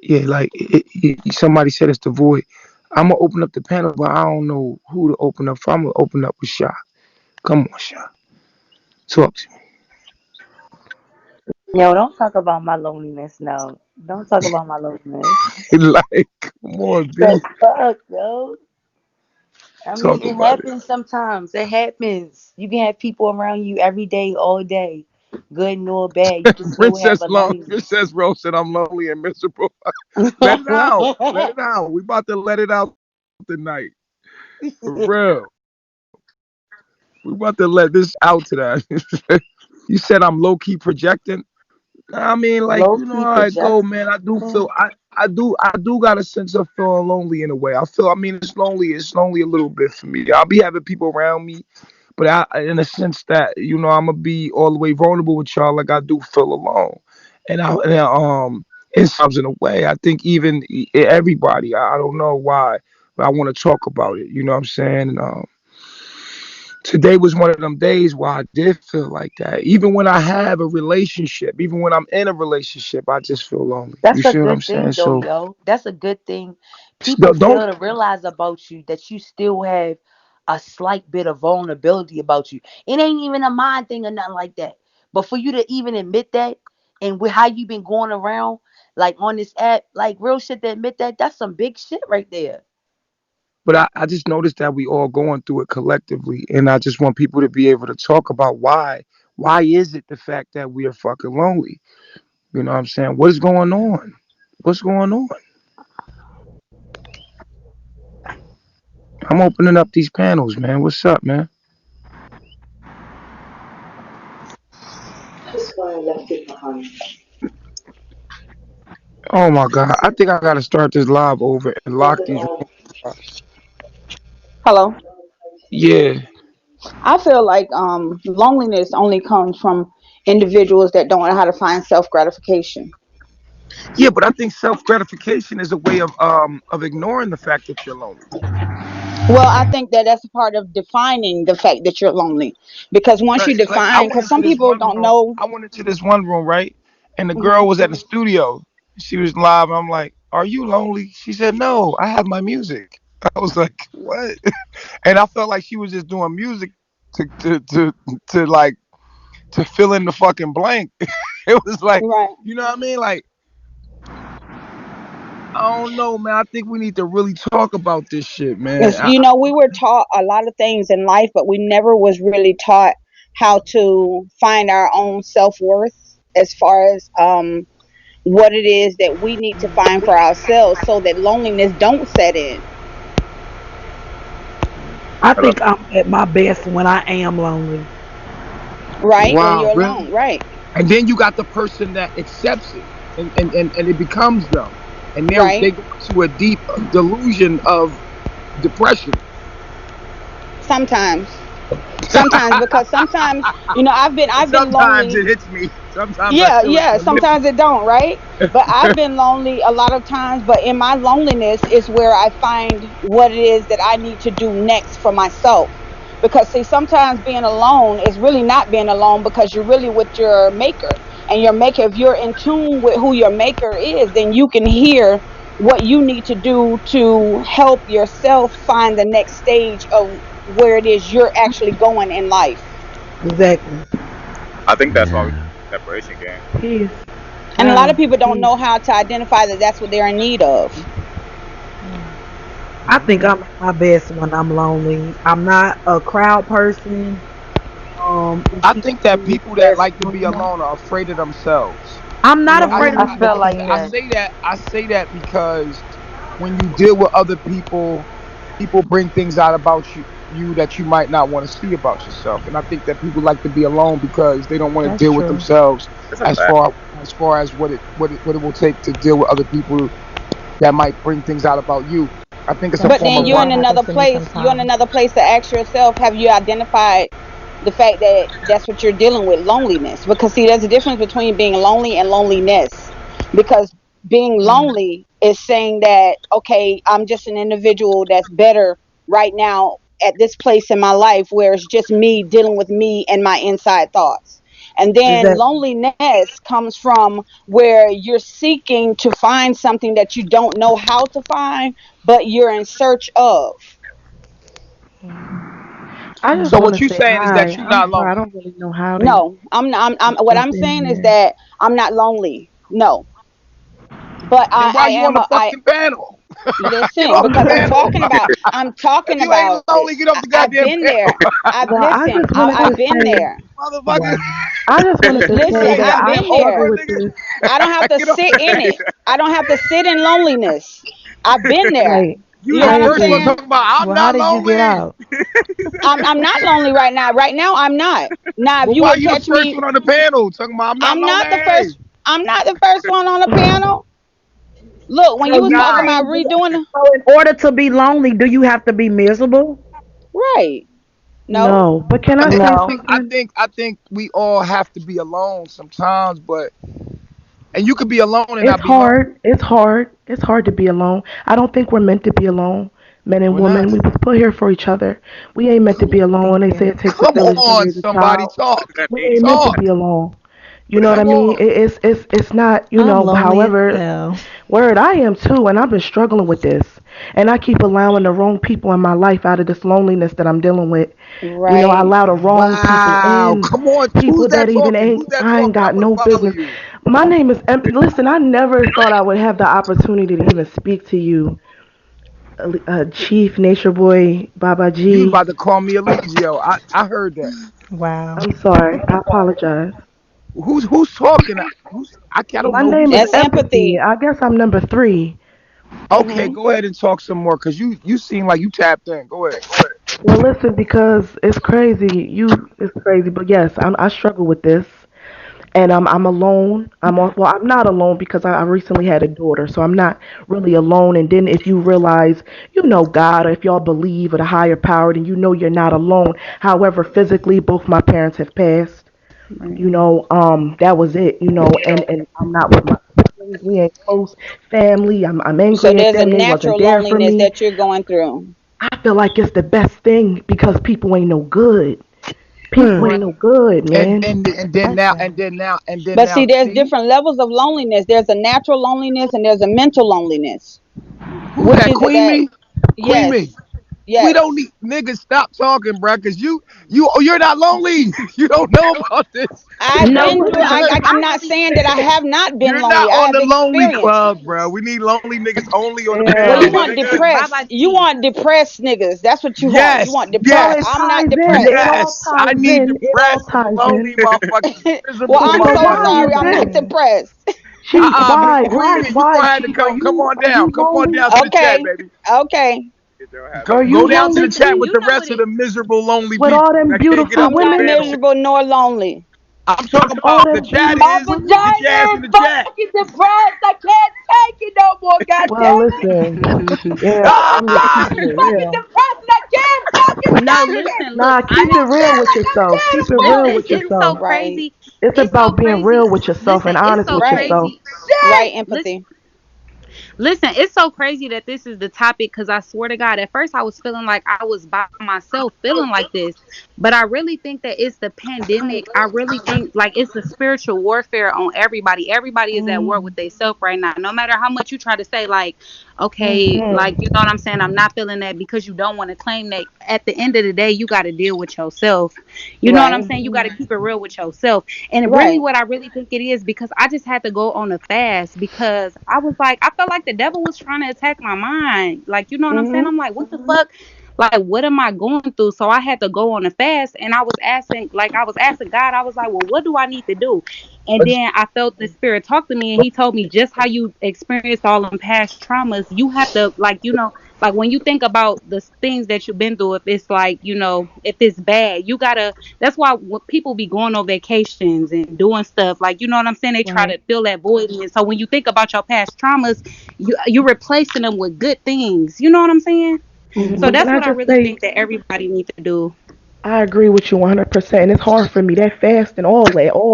Yeah, like somebody said it's the void. I'm gonna open up the panel, but I don't know who to open up for. I'm gonna open up with Sha. Come on, Sha. Talk to Yo, don't talk about my loneliness. No, don't talk about my loneliness. me. Like, come on, The B. fuck, yo. I mean, Talk it about it. happens sometimes. It happens. You can have people around you every day, all day, good nor bad. You can still have a loneliness. Princess Rose said I'm lonely and miserable. Let it out. Let it out. We about to let it out tonight. For real. We about to let this out today. You said I'm low key projecting. I mean, like, you Low know key how it go, project. man. I do feel I do got a sense of feeling lonely in a way. I mean it's lonely a little bit for me. I'll be having people around me, but in a sense that, I'm gonna be all the way vulnerable with y'all, like I do feel alone. And in sometimes in a way, I think even everybody, I don't know why, but I want to talk about it. You know what I'm saying? And today was one of them days where I did feel like that. Even when I have a relationship, even when I'm in a relationship, I just feel lonely. You That's a see what I'm good saying? thing, though, So yo. That's a good thing. People don't. fail to realize about you that you still have a slight bit of vulnerability about you. It ain't even a mind thing or nothing like that. But for you to even admit that, and with how you been going around, like on this app, like real shit to admit that, that's some big shit right there. But I just noticed that we all going through it collectively, and I just want people to be able to talk about why. Why is it the fact that we are fucking lonely? You know what I'm saying? What is going on? What's going on? I'm opening up these panels, man. What's up, man? Oh my god! I think I gotta start this live over and lock these rooms. Hello. Yeah, I feel like loneliness only comes from individuals that don't know how to find self gratification. yeah, but I think self gratification is a way of ignoring the fact that you're lonely. Well, I think that that's a part of defining the fact that you're lonely, because once you Like I define, went because into some this people one don't room. know. I went into this one room, right? And the girl Mhm. was at the studio. She was live. I'm like, "Are you lonely?" She said, "No, I have my music." I was like, "What?" And I felt like she was just doing music to like to fill in the fucking blank. It was like, Right. you know what I mean? Like, I don't know, man. I think we need to really talk about this shit, man. Because we were taught a lot of things in life, but we never was really taught how to find our own self worth as far as what it is that we need to find for ourselves, so that loneliness don't set in. I think I'm at my best when I am lonely. Right, when Wow, you're really? alone, right. And then you got the person that accepts it, and it becomes them, and they Right. go into a deep delusion of depression. Sometimes. Sometimes, because sometimes, I've been Sometimes lonely. it hits me. Sometimes I Yeah, feel it in yeah, the middle. sometimes it don't, right? But I've been lonely a lot of times, but in my loneliness is where I find what it is that I need to do next for myself. Because see, sometimes being alone is really not being alone, because you're really with your maker. And your maker, if you're in tune with who your maker is, then you can hear what you need to do to help yourself find the next stage of where it is you're actually going in life. Exactly. I think that's why we Yeah. separation game. Peace. And a lot of Yeah. people don't Peace. know how to identify that that's what they're in need of. I think I'm at my best when I'm lonely. I'm not a crowd person. It's I just think that me people that that's like to be lonely. alone are afraid of themselves. I'm not afraid of I Mhm. feel myself. like I that. say that because when you deal with other people, people bring things out about you that you might not want to see about yourself. And I think that people like to be alone because they don't want to That's deal with true. themselves It's a fact. as far as what it will take to deal with other people that might bring things out about you. I think it's a That's But form then of true. you're in That running. happens another to me place. You're in sometimes. another place to ask yourself, have you identified the fact that that's what you're dealing with, loneliness? Because see, there's a difference between being lonely and loneliness. Because being lonely is saying that, okay, I'm just an individual that's better right now at this place in my life where it's just me dealing with me and my inside thoughts. And Is then that loneliness comes from where you're seeking to find something that you don't know how to find, but you're in search of. I just So want what to you say saying is hi. that you're I'm not sorry, I lonely. don't really know how to No, what jump I'm in saying is there. that I'm not lonely. No, but Then why you on the I fucking panel? Get listen off the because panel. I'm If talking you ain't about it. lonely, get off the I've goddamn been panel. there. I've Well, I listen. just wanted I've to been say, there. Motherfucker. wow. I just wanted to say Listen, Hey, that I've y'all I get been off struggle there. her, with nigga. this. I don't have to Get off sit in her. it. I don't have to sit in loneliness. I've been there. Right. You You know the I what I'm first one agree. saying? talking about I'm Well, how not did you get lonely. out? I'm not lonely right now. Right now I'm not. Now if Well, you why would you the catch first me, one on the panel talking about I'm not I'm not the lonely? first I'm not the first one on the panel. Look, when So you was you talking Nah. about saying, redoing the so in order to be lonely, do you have to be miserable? right. No. No. But can I say No. something? I think we all have to be alone sometimes, but and you could be alone and It's not be lonely. hard. It's hard. It's hard to be alone. I don't think we're meant to be alone. Men and We're not. women, we was put here for each other. We ain't meant to be alone. They say it takes a Come village to on, raise a somebody child. talk. We Need ain't meant to Talk. be alone. You know what I Come mean? on. It's not, I'm lonely as however, hell. word, I am too, and I've been struggling with this. And I keep allowing the wrong people in my life out of this loneliness that I'm dealing with. I Right. allow the wrong people Wow. in. Come on. Who's People that that even talking? ain't, Who's that I ain't talking? I got want to no follow business. you. My name is, listen, I never thought I would have the opportunity to even speak to you, Chief Nature Boy Baba You was G. about to call me Eligio. I heard that. Wow. I'm sorry. I apologize. Who's talking? I don't My know who's name is That's that. Empathy. empathy. I guess I'm number 3. Okay, Mhm. go ahead and talk some more, cause you seem like you tapped in. Go ahead. Well, listen, because it's crazy. It's crazy, but yes, I struggle with this, and I'm alone. Well, I'm not alone because I recently had a daughter, so I'm not really alone. And then if you realize, God, or if y'all believe in a higher power, then you're not alone. However, physically, both my parents have passed. Right. That was it. And I'm not with my siblings. We ain't close family. I'm So angry at there's a them. They wasn't natural there for loneliness me. that you're going through. I feel like it's the best thing because people ain't no good. People Hmm. ain't no good, And man. and and then now and Listen. then now and then But now. see, there's See, different levels of loneliness. There's a natural loneliness and there's a mental loneliness. who's Which that? is it Queen that? me. Queen me. Yes. We don't Yes. need niggas stop talking, bruh, cause you're not lonely. You don't know about this. I've No, been but through. I'm I not really saying that I have not been You're not lonely. I on have the lonely experienced. club, bruh. We need lonely niggas only on the Well, panel, you yeah. my want nigga. depressed. Baba You G. want depressed niggas. That's what you want. You Yes, want Well, depressed. it yes, I'm not ties in. It depressed. all yes. I ties need in. It all depressed, ties lonely in. motherfuckers, Well, miserable I'm So so why motherfuckers. sorry. you I'm not then? depressed. Chief, But why, Queen, you gonna have to Chief? Are come you on are you down. Come on lonely? down to the chat, Okay. baby. Okay. Get your habit. Are Go you down to lonely, the chat Listen, with Chief? you the know what rest of it the miserable, lonely With all people them that can't get beautiful off I'm the not women, panel. miserable nor lonely. I'm talking all about the them chat beautiful My is. women. Get your ass vagina in is the chat. fucking depressed. I can't take it no more. God Well, damn it. listen, yeah, My I'm just vagina keeping is it fucking real. depressed and I can't fucking No, take it. listen, look, Nah, I keep it didn't real with yourself. Keep it real listen, with it's so yourself. Right. crazy. It's It's so about being crazy. real with yourself Listen, and it's honest so with Right. yourself. crazy. Right. Listen, Empathy. Listen, it's so crazy that this is the topic because I swear to God, at first I was feeling like I was by myself, feeling like this. But I really think that it's the pandemic. I really think like it's the spiritual warfare on everybody. Everybody is at war with Mm. themselves right now. No matter how much you try to say, like, okay, like, Mhm. you know what I'm saying? I'm not feeling that because you don't want to claim that. At the end of the day, you got to deal with yourself. You know what I'm Right. saying? You got to Mhm. keep it real with yourself. And really, Right. what I really think it is because I just had to go on a fast because I was like, I felt like the devil was trying to attack my mind. Like, you know what I'm saying? Mhm. I'm like, what the fuck? Like, what am I going through? So I had to go on a fast and I was asking God, I was like, well, what do I need to do? And then I felt the spirit talk to me and he told me just how you experienced all them past traumas, you have to like, like when you think about the things that you've been through, if it's like, if it's bad, you gotta that's why when people be going on vacations and doing stuff like you know what I'm saying. They try Right. to fill that void. And so when you think about your past traumas, you're replacing them with good things. You know what I'm saying? Mhm. So Mhm. But can that's I what I just really say, think that everybody needs to do. I agree with you 100%. And it's hard for me. That fast and all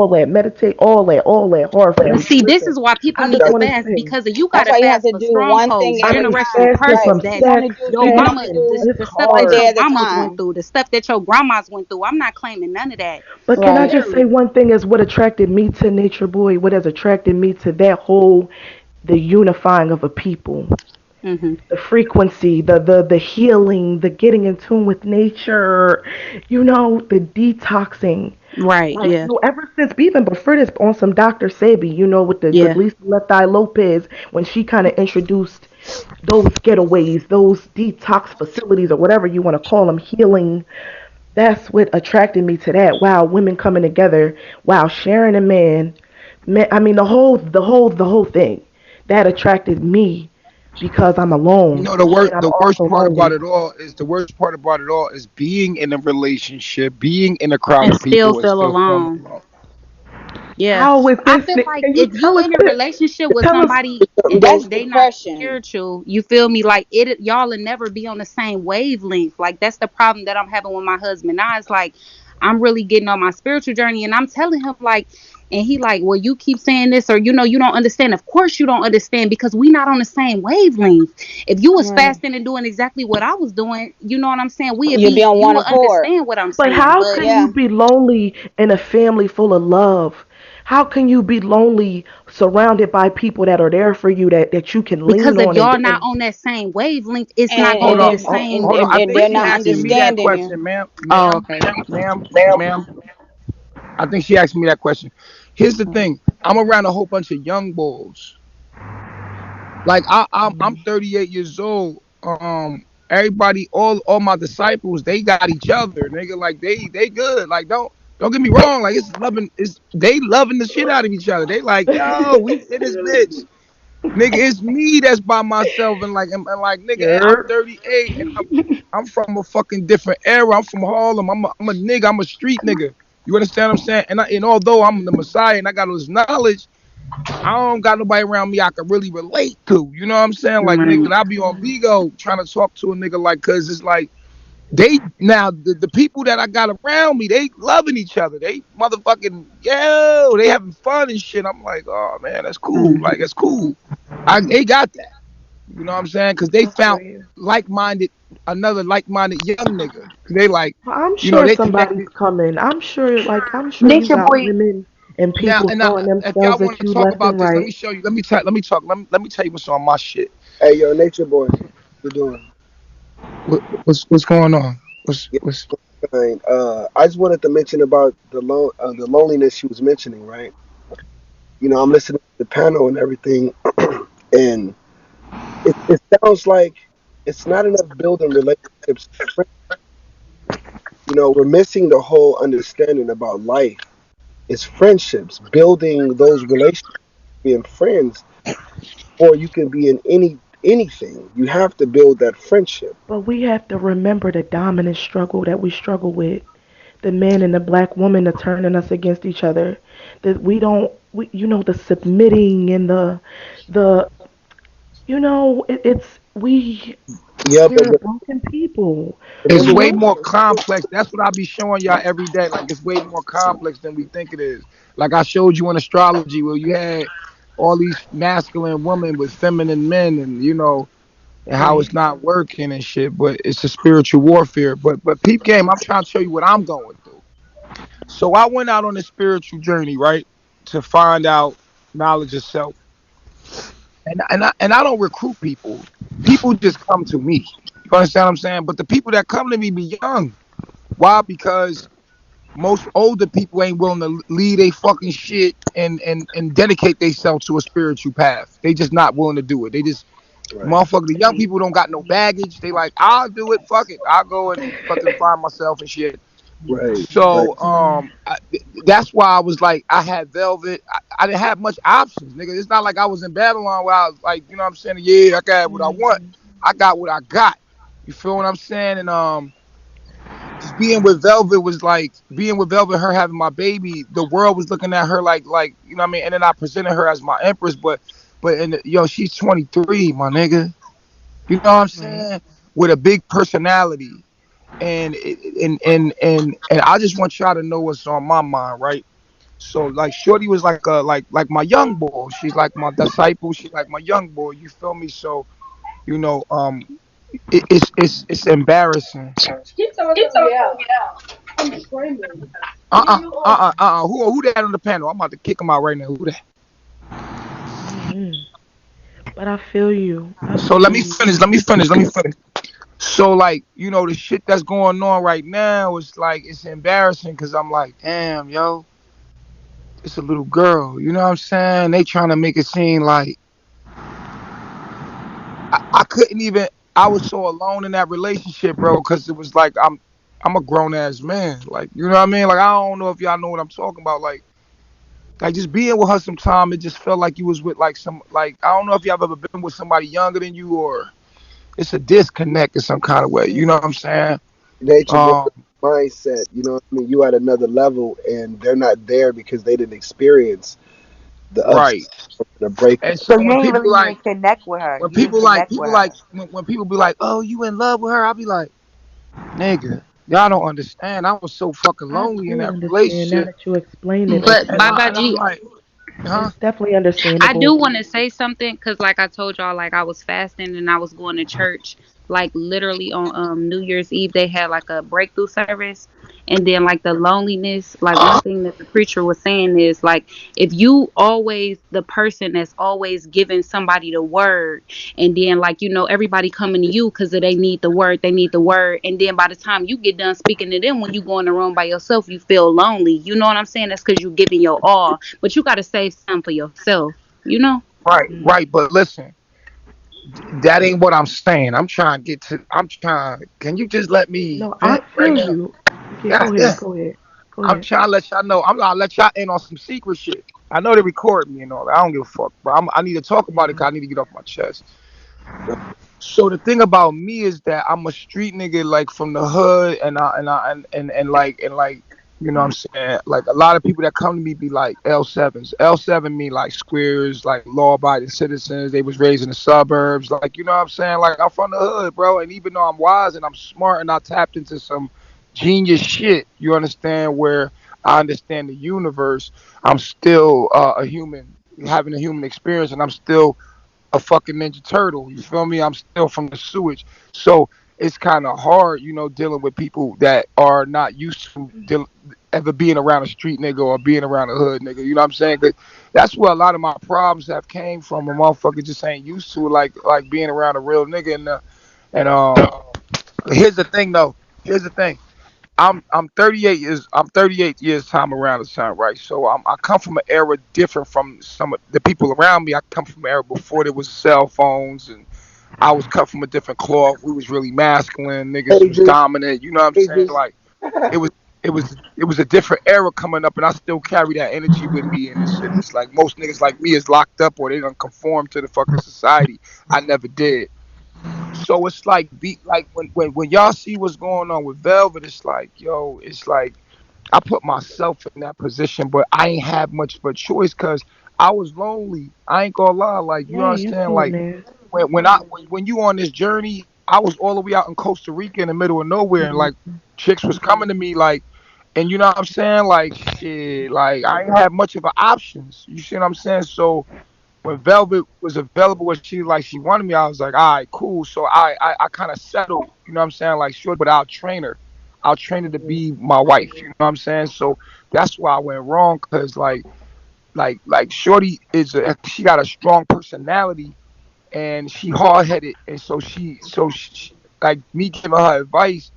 that, meditate, all that, hard for But me. see, this Listen, is why people I need just to That's want to fast say, because you got that's to why you have fast to for do one strongholds, thing I at a mean, generational time. fasting curses Right. from that You only sex, do your you can mama, only fasting, do the it's stuff one that day your hard. at a mamas went time. through, the stuff that your grandmas went through. I'm not claiming none of that. But can I Right. just say Literally. one thing is what attracted me to Nature Boy, what has attracted me to that whole, the unifying of a people. Hmm. The frequency, the healing, the getting in tune with nature, the detoxing. Right. Like, Yeah. ever since even before this on some Dr. Sebi, with Yeah. Lisa Lefty Lopez, when she kind of introduced those getaways, those detox facilities or whatever you want to call them, healing. That's what attracted me to that. Wow, women coming together. Wow, sharing a man. I mean, the whole thing that attracted me because I'm You alone know and I'm the worst also part about lonely. it all is being in a relationship, being in a crowd And of still people, and feel still feeling alone. alone. Yeah. How is I this? feel like Can you if you tell us in a relationship with tell us? somebody and That's they not depression. spiritual, you feel me? Like it y'all will never be on the same wavelength. Like that's the problem that I'm having with my husband. Now it's like I'm really getting on my spiritual journey and I'm telling him like and he like, well, you keep saying this or you don't understand. Of course you don't understand because we not on the same wavelength. If you was Right. fasting and doing exactly what I was doing, you know what I'm saying? You'll be on You one will accord. understand what I'm But saying. how But can you Yeah. be lonely in a family full of love? How can you be lonely surrounded by people that are there for you that you can lean because if on y'all not and on that same wavelength, it's not And gonna Hold be and on, the if same hold on. I and think they're she not asking me that understanding you. question, ma'am, Oh, ma'am, okay. ma'am, ma'am. I think she asked me that question. Here's the thing: I'm around a whole bunch of young bulls. Like I'm 38 years old. Everybody, all my disciples, they got each other, nigga. Like they good. Like don't get me wrong. Like they loving the shit out of each other. They like, yo, we in this bitch. Nigga, it's me that's by myself and like nigga, I'm you're 38 and I'm from a fucking different era. I'm from Harlem. I'm a nigga. I'm a street nigga. You understand what I'm saying? And although I'm the Messiah and I got all this knowledge, I don't got nobody around me I can really relate to. You know what I'm saying? Like nigga, Right. and I be on Vigo trying to talk to a nigga like, cause it's like they now the people that I got around me, they loving each other. They motherfucking they having fun and shit. I'm like, oh man, that's cool. Like Mhm. that's cool. They got that. You know what I'm saying? Cause they I feel found you. like-minded, another like-minded young nigga. They like, I'm you know, sure they somebody's connected. coming. I'm sure you Nature got Boy, women and Now people and now, throwing if y'all themselves want at to you talk left and about this, let right. me show you. Let me tell you what's on my shit. Hey, yo, Nature Boy, you doing? What's going on? What's Yeah, what's fine. I just wanted to mention about the loneliness she was mentioning, right? I'm listening to the panel and everything, and it sounds like it's not enough building relationships. We're missing the whole understanding about life. It's friendships, building those relationships, being friends, or you can be in anything. You have to build that friendship. But we have to remember the dominant struggle that we struggle with. The man and the black woman are turning us against each other. That we don't, the submitting and the, it's Yeah, we're a broken people. but it's let We're me way broken. more complex. That's what I be showing y'all every day. Like it's way more complex than we think it is. Like I showed you in astrology where you had all these masculine women with feminine men, and and how Right. it's not working and shit. But it's a spiritual warfare. But peep game, I'm trying to show you what I'm going through. So I went out on a spiritual journey, right, to find out knowledge of self. And I don't recruit people. People just come to me. You understand what I'm saying? But the people that come to me be young. Why? Because most older people ain't willing to leave they fucking shit and dedicate themselves to a spiritual path. They just not willing to do it. They just right, motherfucker. The young people don't got no baggage. They like, I'll do it. Fuck it. I'll go and fucking find myself and shit. right, right. So that's why I was like, I had Velvet. I didn't have much options, nigga. It's not like I was in Babylon where I was like, you know what I'm saying? Yeah, I got what I want. Mhm. I got what I got. You feel what I'm saying? And just being with Velvet was like being with Velvet, her having my baby. The world was looking at her like you know what I mean. And then I presented her as my empress, but she's 23, my nigga. You know what I'm Right. saying? With a big personality. and I just want y'all to know what's on my mind, right? So like Shorty was like like my young boy. She's like my disciple. She's like my young boy. You feel me? So you know, it's embarrassing. Who that on the panel? I'm about to kick him out right now. Who that? Hmm. But I feel you. I So feel you. let me finish. So like, the shit that's going on right now is like it's embarrassing because I'm like, damn, yo, it's a little girl. You know what I'm saying? They trying to make it seem like I couldn't even. I was so alone in that relationship, bro, because it was like I'm a grown ass man. Like, you know what I mean? Like, I don't know if y'all know what I'm talking about. Like just being with her sometime, it just felt like you was with like some like I don't know if y'all have ever been with somebody younger than you or it's a disconnect in some kind of way. You know what I'm saying? Nature boy Um, mindset. You know what I mean? You at another level, and they're not there because they didn't experience the ups, right. the breakup. And So so you ain't really even connect with her. You didn't connect with her. when people be like, oh, you in love with her, I'll be like, nigga, y'all don't understand. I was so fucking I lonely in do that understand now relationship, that you explain it. But and Baba I'm G, like, huh? It's definitely I do understandable. want to say something because, like I told y'all, like I was fasting and I was going to church. Like literally on New Year's Eve, they had like a breakthrough service, and then like the loneliness. Like one thing that the preacher was saying is like if you always the person that's always giving somebody the word, and then like everybody coming to you because they need the word, they need the word, and then by the time you get done speaking to them, when you go in the room by yourself, you feel lonely. You know what I'm saying? That's because you're giving your all, but you got to save some for yourself, you know? Right, Mm. right. But listen, that ain't what I'm saying. I'm trying to get to. I'm trying. Can you just let me No, I vent right feel now? you. Okay, God go ahead. damn. Go ahead. Go I'm ahead. trying to let y'all know. I'm gonna let y'all in on some secret shit. I know they record me and all that. I don't give a fuck, bro. I need to talk about it Yeah. because I need to get off my chest. So the thing about me is that I'm a street nigga, like from the hood, and you know what I'm saying. Like a lot of people that come to me be like L7s. L7 mean like squares, like law-abiding citizens. They was raised in the suburbs, like you know what I'm saying. Like I'm from the hood, bro. And even though I'm wise and I'm smart and I tapped into some genius shit, you understand where I understand the universe. I'm still a human, having a human experience, and I'm still a fucking Ninja Turtle. You feel me? I'm still from the sewage. So it's kind of hard, dealing with people that are not used to ever being around a street nigga or being around a hood nigga. You know what I'm saying? 'Cause that's where a lot of my problems have came from. A motherfucker just ain't used to like being around a real nigga. And here's the thing though. Here's the thing. I'm 38 years. I'm 38 years time around the sun, right? So I come from an era different from some of the people around me. I come from an era before there was cell phones, and I was cut from a different cloth. We was really masculine. Niggas was Ages, dominant. You know what I'm saying? ages. Like it was. It was a different era coming up, and I still carry that energy with me. And it's shit. It's like most niggas like me is locked up or they don't conform to the fucking society. I never did. So it's like like when y'all see what's going on with Velvet, it's like, yo, it's like I put myself in that position, but I ain't have much of a choice because I was lonely. I ain't gonna lie, like you Hey, you understand, too, like man. when you on this journey, I was all the way out in Costa Rica in the middle of nowhere, and Mhm. like chicks was coming to me like, and you know what I'm saying, like shit, like I ain't have much of an options. You see what I'm saying? So when Velvet was available, when she wanted me, I was like, all right, cool. So I kind of settled, you know what I'm saying, like sure, but I'll train her. I'll train her to Mhm. be my wife. You know what I'm saying? So that's why I went wrong, cause like Shorty she got a strong personality and she hard headed, and so she like me giving her advice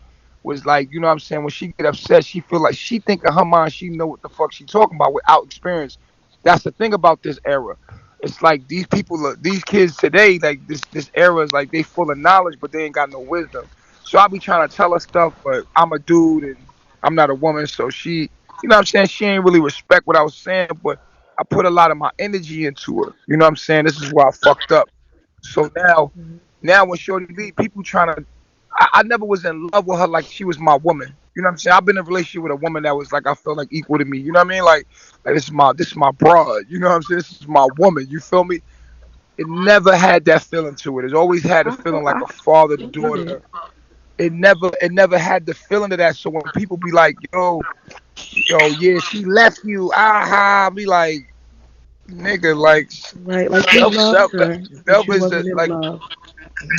was like, you know what I'm saying, when she get upset, she feel like she think in her mind she know what the fuck she talking about without experience. That's the thing about this era. It's like these people, these kids today, like this era is like they full of knowledge, but they ain't got no wisdom. So I be trying to tell her stuff, but I'm a dude and I'm not a woman, so she, you know what I'm saying, she ain't really respect what I was saying, but I put a lot of my energy into her. You know what I'm saying? This is where I fucked up. So Mhm. now when Shorty leave, people trying to. I never was in love with her like she was my woman. You know what I'm saying? I've been in a relationship with a woman that was like I felt like equal to me. You know what I mean? Like this is my broad. You know what I'm saying? This is my woman. You feel me? It never had that feeling to it. It's always had a I feel feeling like I a father get it. daughter. it never had the feeling of that. So when people be like, yo, yeah, she left you, I be like, nigga, like Right, like you Velvet, loved Velvet, her, but you Velvet's wasn't in like, love.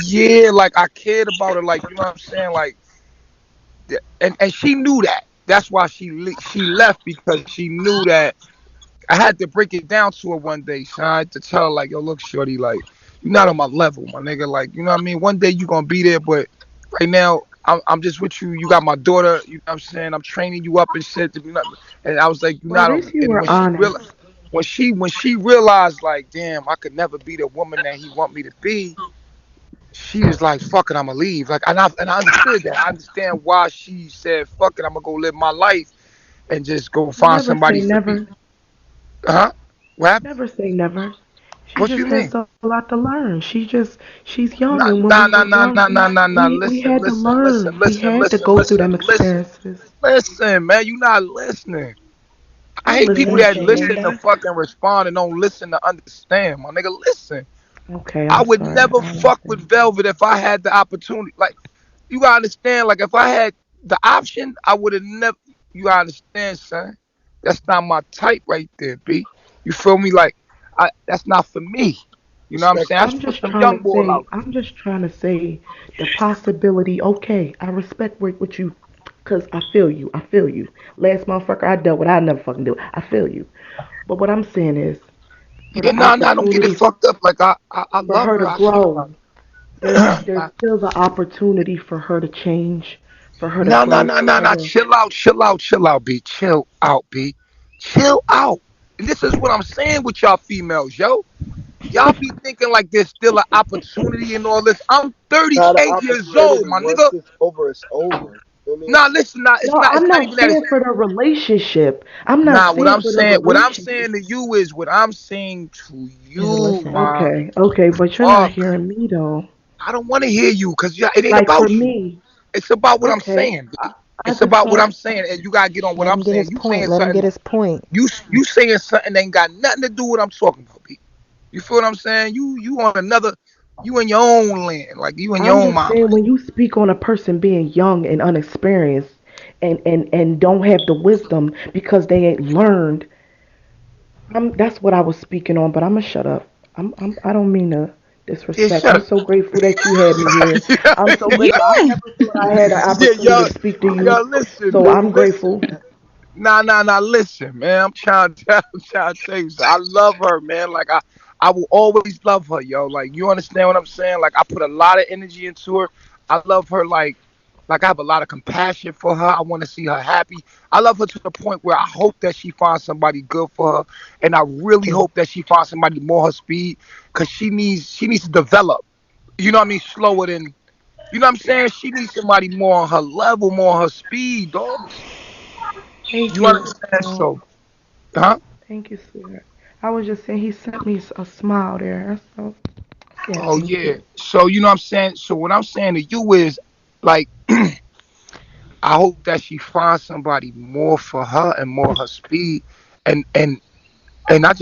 yeah, like I cared about her, like you know what I'm saying, like, and she knew that. That's why she left because she knew that I had to break it down to her one day, son. I had to tell her like, yo, look, shorty, like you're not on my level, my nigga. Like, you know what I mean? One day you gonna be there, but right now I'm just with you. You got my daughter. You know what I'm saying? I'm training you up and shit. To be not, and I was like, you're Well, at not on. least you And were honest. when she realized like, damn, I could never be the woman that he want me to be. She was like, fuck it, I'ma leave. Like, and I understood that. I understand why she said, fuck it, I'm gonna go live my life and just go Well, find never somebody say for me. never. Huh? What happened? Never say never. She What you just has mean? a lot to learn. She's young, Nah, and when we nah, were nah, nah, young, nah, nah, nah, nah. we Listen, had to listen, listen, learn. We listen, had to listen, go through listen, them listen, experiences. listen, man. You not listening. I I'm hate people listening, that listen to Shalonda. fucking respond and don't listen to understand. My nigga, listen. Okay, I I'm would sorry. never I fuck with understand. Velvet if I had the opportunity. Like, you gotta understand. Like, if I had the option, I would have never. You gotta understand, son. That's not my type right there, B. You feel me? Like, that's not for me. You know what I'm Respect. saying? That's for some young boy out there. I'm just trying to say the possibility. Okay, I respect what you, cause I feel you. I feel you. Last motherfucker I dealt with, I never fucking do. I feel you. But what I'm saying is, for Yeah, the nah, nah, don't get it opportunity fucked up. Like I for love her her. to I care grow, about there's her. still the opportunity for her to change, for her to No, no, grow, no, for no, her no. to. Chill out, chill out, chill out, B. Chill out, B. Chill out. And this is what I'm saying with y'all females, yo. Y'all be thinking like there's still an opportunity and all this. I'm Not an 38 years old, opportunity. my Once nigga. it's over, it's over. You feel me? Nah, listen, nah, No, it's I'm not not even that. It's saying for the relationship. I'm not nah. saying for the What I'm relationship. saying to you is what I'm saying to Nigga, you, listen. my Okay, okay, but you're not fuck. hearing me though. I don't want to hear you because it ain't Like for about you. me, It's about what I'm okay, saying, I, B. I It's just about what don't. I'm saying, and you gotta get on what Let I'm him get saying. his You point. saying Let him something. get his point. You saying something that ain't got nothing to do with what I'm talking about, B. You feel what I'm saying? You on another. You in your own land, like you in your I'm own just mind. saying when you speak on a person being young and unexperienced and don't have the wisdom because they ain't learned, that's what I was speaking on. But I'm gonna shut up. I don't mean to Yeah, disrespect. shut I'm up. so grateful that you had me here. I'm so Yeah. grateful. I never thought I had an Yeah, opportunity yo, to speak to yo, you, listen, so B, I'm listen. grateful. Nah, nah, nah, listen, man. I'm trying to tell you, something. I love her, man. Like I will always love her, yo. Like you understand what I'm saying? Like I put a lot of energy into her. I love her, like I have a lot of compassion for her. I want to see her happy. I love her to the point where I hope that she finds somebody good for her, and I really hope that she finds somebody more her speed, cause she needs to develop. You know what I mean? Slower than. You know what I'm saying? She needs somebody more on her level, more on her speed, dog. Thank You you. understand? So, huh? Thank you, sweetheart. I was just saying he sent me a smile there. So yeah, Oh thank yeah. you. So you know what I'm saying? So what I'm saying to you is like I hope that she finds somebody more for her and more her speed. And and and I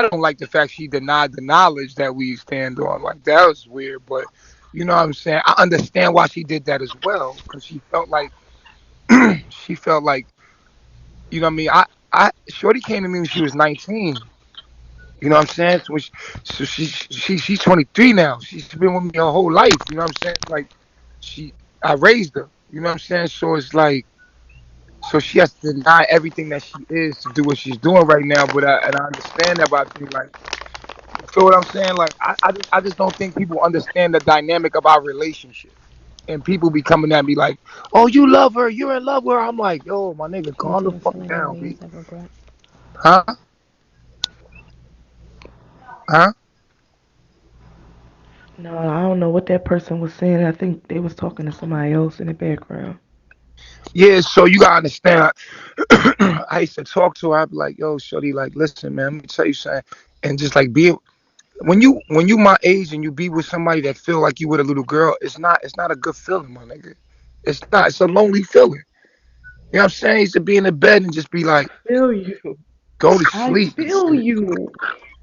don't like the fact she denied the knowledge that we stand on. Like that was weird, but you know what I'm saying? I understand why she did that as well. Cause she felt like she felt like, you know what I mean? I Shorty came to me when she was 19. You know what I'm saying? She's 23 now. She's been with me her whole life. You know what I'm saying? Like she, I raised her. You know what I'm saying? So it's like, so she has to deny everything that she is to do what she's doing right now. And I understand that, but I think like, you feel what I'm saying? Like I just don't think people understand the dynamic of our relationship. And people be coming at me like, "Oh, you love her. You're in love with her." I'm like, "Yo, my nigga, Can't calm you the just fuck say no down, leaves B. of regret? Huh? Huh?" No, I don't know what that person was saying. I think they was talking to somebody else in the background. Yeah, so you gotta understand. I used to talk to her. I'd be like, "Yo, shorty, like, listen, man, let me tell you something." And just like be when you my age and you be with somebody that feel like you with a little girl, it's not a good feeling, my nigga. It's not. It's a lonely feeling. You know what I'm saying? I used to be in the bed and just be like, Feel you. go to I sleep. feel you.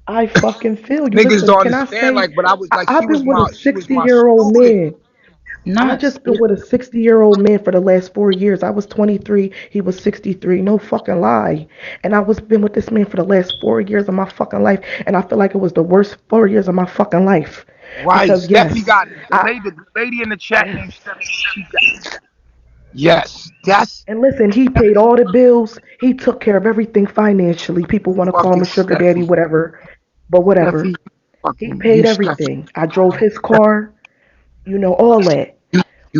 I fucking feel you. Niggas Listen, don't can I understand. say Like, but I was like, I've been with a she was my 60-year-old student. man. I Nuts. just been with a 60-year-old man for the last 4 years. I was 23, he was 63. No fucking lie. And I was been with this man for the last 4 years of my fucking life, and I feel like it was the worst 4 years of my fucking life. Right. Because yes, Steffi got it. I The lady in the chat yes. named Steffi. She got it. Yes. That's And listen, he paid all the bills. He took care of everything financially. People want to call him fucking a sugar daddy, Steffi. whatever, but Steffi, whatever. He fucking you, paid Steffi. everything. I drove his car, all that.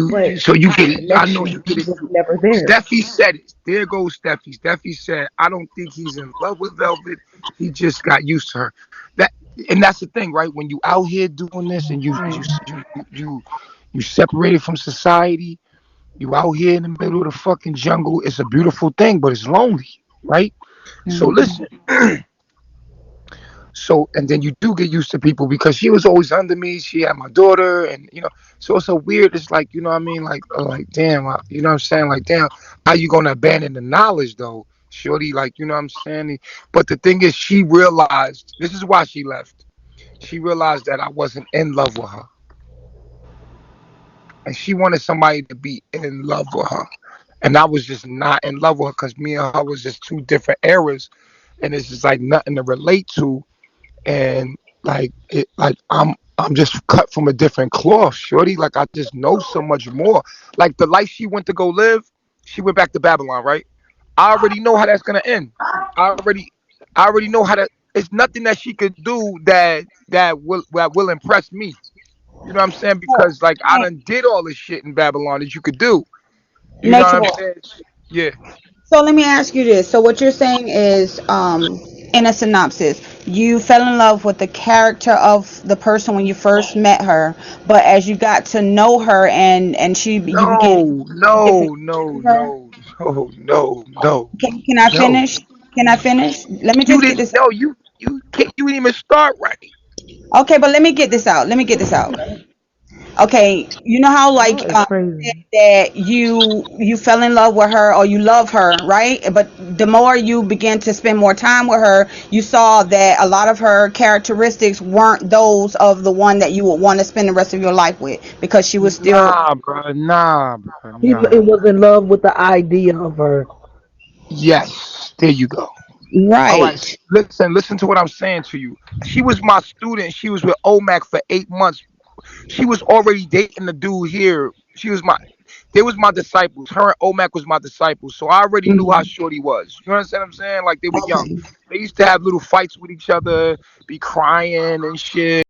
But So you the get it. I know you connection get it was too. never there. Steffi said it. There goes Steffi. Steffi said, I don't think he's in love with Velvet. He just got used to her. That and that's the thing, right? When you out here doing this and Right. you separated from society, you out here in the middle of the fucking jungle. It's a beautiful thing, but it's lonely, right? So Mm-hmm. listen. So and then you do get used to people because she was always under me. She had my daughter, and so it's a weird. It's like what I mean, like damn, you know what I'm saying, like damn, how you gonna abandon the knowledge though, shorty? Like you know what I'm saying. But the thing is, she realized this is why she left. She realized that I wasn't in love with her, and she wanted somebody to be in love with her, and I was just not in love with her because me and her was just two different eras, and it's just like nothing to relate to and I'm just cut from a different cloth, shorty. Like I just know so much more. Like the life she went to go live, she went back to Babylon, right? I already know how that's gonna end. I already I already know how to. It's nothing that she could do that will impress me. You know what I'm saying? Because like I done did all this shit in Babylon that you could do. You know what Nature I'm boy. saying? Yeah. So let me ask you this. So what you're saying is, in a synopsis, you fell in love with the character of the person when you first met her, but as you got to know her and you began to No, different no, to no, her. no, no, no, no, Can I no. finish? Can I finish? Let me You just get didn't this. know you can't you didn't even start right. Okay, but let me get this out. Let me get this out. Okay, you know how Y'all like is said crazy. that you fell in love with her or you love her, right? But the more you begin to spend more time with her, you saw that a lot of her characteristics weren't those of the one that you would want to spend the rest of your life with because she was still Nah, bro. Nah, bro. He Nah. was in love with the idea of her. Yes, there you go. All right. right. Listen to what I'm saying to you. She was my student. She was with OMAC for 8 months. She was already dating the dude here. They was my disciples. Her and OMAC was my disciples. So I already knew how Mhm. shorty was. You understand what I'm saying? Like they were young. Okay. They used to have little fights with each other, be crying and shit.